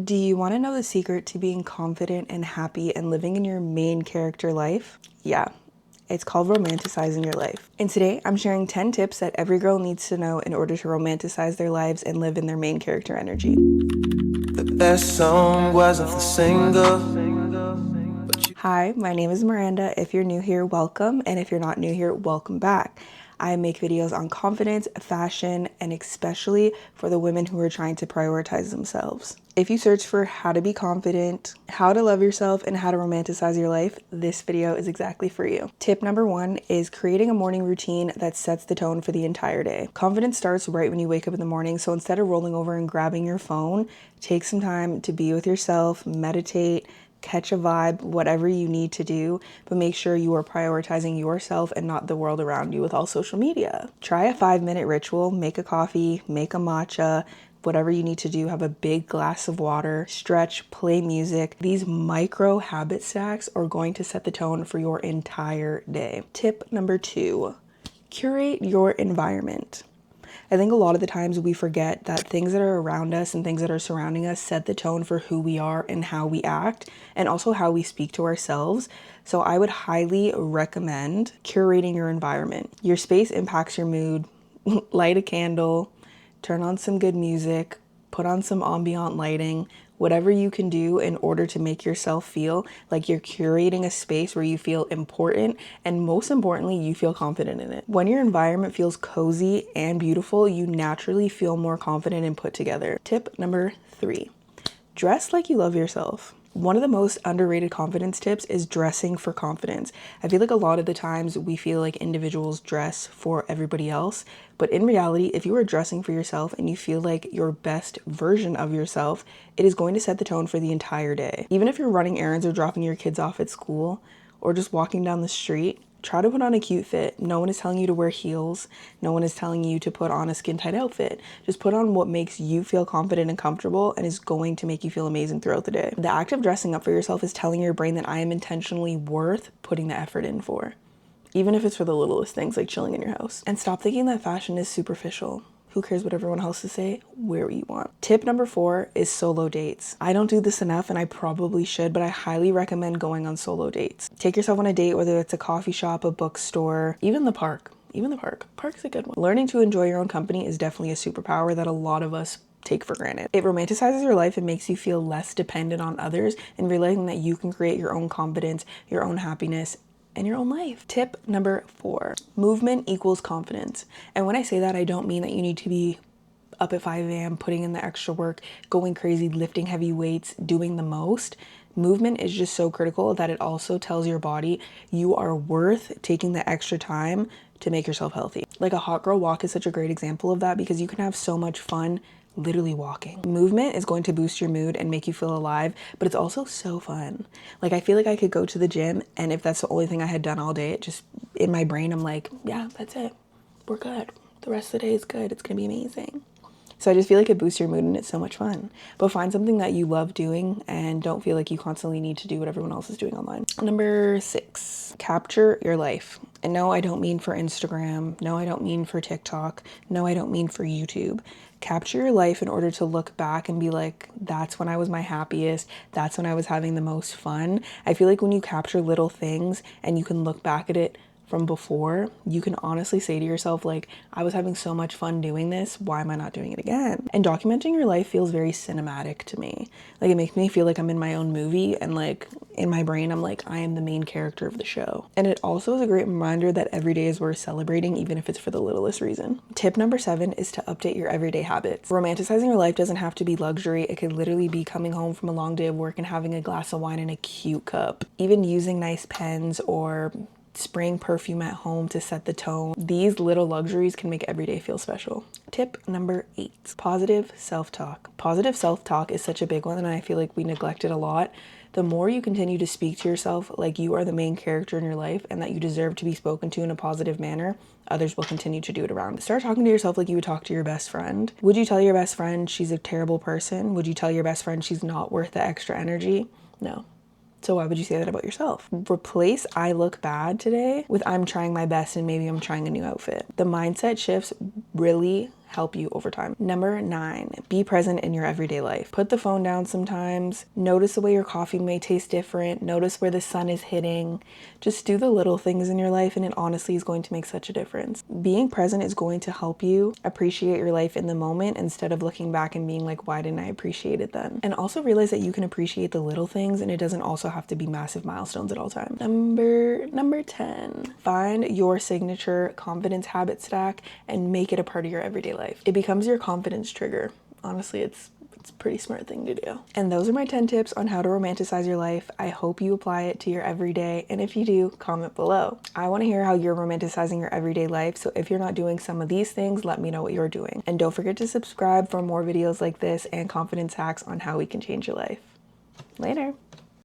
Do you want to know the secret to being confident and happy and living in your main character life? Yeah, it's called romanticizing your life. And today I'm sharing 10 tips that every girl needs to know in order to romanticize their lives and live in their main character energy. The best song wasn't the single. Hi, my name is Miranda. If you're new here, welcome. And if you're not new here, welcome back. I make videos on confidence, fashion, and especially for the women who are trying to prioritize themselves. If you search for how to be confident, how to love yourself, and how to romanticize your life, this video is exactly for you. Tip number 1 is creating a morning routine that sets the tone for the entire day. Confidence starts right when you wake up in the morning, so instead of rolling over and grabbing your phone, take some time to be with yourself, meditate, catch a vibe, whatever you need to do, but make sure you are prioritizing yourself and not the world around you with all social media. Try a 5-minute ritual, make a coffee, make a matcha, whatever you need to do, have a big glass of water, stretch, play music. These micro habit stacks are going to set the tone for your entire day. Tip number 2, curate your environment. I think a lot of the times we forget that things that are around us and things that are surrounding us set the tone for who we are and how we act, and also how we speak to ourselves. So I would highly recommend curating your environment. Your space impacts your mood. Light a candle, turn on some good music, put on some ambient lighting, whatever you can do in order to make yourself feel like you're curating a space where you feel important, and most importantly, you feel confident in it. When your environment feels cozy and beautiful, you naturally feel more confident and put together. Tip number 3, dress like you love yourself. One of the most underrated confidence tips is dressing for confidence. I feel like a lot of the times we feel like individuals dress for everybody else, but in reality, if you are dressing for yourself and you feel like your best version of yourself, it is going to set the tone for the entire day. Even if you're running errands or dropping your kids off at school or just walking down the street, try to put on a cute fit. No one is telling you to wear heels. No one is telling you to put on a skin tight outfit. Just put on what makes you feel confident and comfortable and is going to make you feel amazing throughout the day. The act of dressing up for yourself is telling your brain that I am intentionally worth putting the effort in for, even if it's for the littlest things like chilling in your house. And stop thinking that fashion is superficial. Who cares what everyone else to say? Wear what you want. Tip number 4 is solo dates. I don't do this enough and I probably should, but I highly recommend going on solo dates. Take yourself on a date, whether it's a coffee shop, a bookstore, even the park. Even the park. Park's a good one. Learning to enjoy your own company is definitely a superpower that a lot of us take for granted. It romanticizes your life and makes you feel less dependent on others and realizing that you can create your own confidence, your own happiness, and your own life. Tip number 4, movement equals confidence. And when I say that, I don't mean that you need to be up at 5 a.m., putting in the extra work, going crazy, lifting heavy weights, doing the most. Movement is just so critical that it also tells your body you are worth taking the extra time to make yourself healthy. Like a hot girl walk is such a great example of that because you can have so much fun literally walking. Movement is going to boost your mood and make you feel alive, but it's also so fun. Like I feel like I could go to the gym and if that's the only thing I had done all day, it just in my brain I'm like, yeah, that's it. We're good. The rest of the day is good. It's gonna be amazing. So I just feel like it boosts your mood and it's so much fun. But find something that you love doing and don't feel like you constantly need to do what everyone else is doing online. Number 6, capture your life. And no, I don't mean for Instagram. No, I don't mean for TikTok. No, I don't mean for YouTube. Capture your life in order to look back and be like, that's when I was my happiest. That's when I was having the most fun. I feel like when you capture little things and you can look back at it from before, you can honestly say to yourself, like, I was having so much fun doing this, why am I not doing it again? And documenting your life feels very cinematic to me. Like it makes me feel like I'm in my own movie and like in my brain I'm like I am the main character of the show. And it also is a great reminder that every day is worth celebrating, even if it's for the littlest reason. Tip number 7 is to update your everyday habits. Romanticizing your life doesn't have to be luxury. It could literally be coming home from a long day of work and having a glass of wine in a cute cup. Even using nice pens or spraying perfume at home to set the tone. These little luxuries can make every day feel special. Tip number 8, positive self-talk. Positive self-talk is such a big one and I feel like we neglect it a lot. The more you continue to speak to yourself like you are the main character in your life and that you deserve to be spoken to in a positive manner, others will continue to do it around. Start talking to yourself like you would talk to your best friend. Would you tell your best friend she's a terrible person? Would you tell your best friend she's not worth the extra energy? No. So why would you say that about yourself? Replace I look bad today with I'm trying my best and maybe I'm trying a new outfit. The mindset shifts really help you over time. Number 9, be present in your everyday life. Put the phone down sometimes. Notice the way your coffee may taste different. Notice where the sun is hitting. Just do the little things in your life, and it honestly is going to make such a difference. Being present is going to help you appreciate your life in the moment instead of looking back and being like, why didn't I appreciate it then? And also realize that you can appreciate the little things, and it doesn't also have to be massive milestones at all times. Number 10, find your signature confidence habit stack and make it a part of your everyday life. It becomes your confidence trigger. Honestly, it's a pretty smart thing to do. And those are my 10 tips on how to romanticize your life. I hope you apply it to your everyday, and if you do, comment below. I want to hear how you're romanticizing your everyday life, so if you're not doing some of these things, let me know what you're doing. And don't forget to subscribe for more videos like this and confidence hacks on how we can change your life. Later.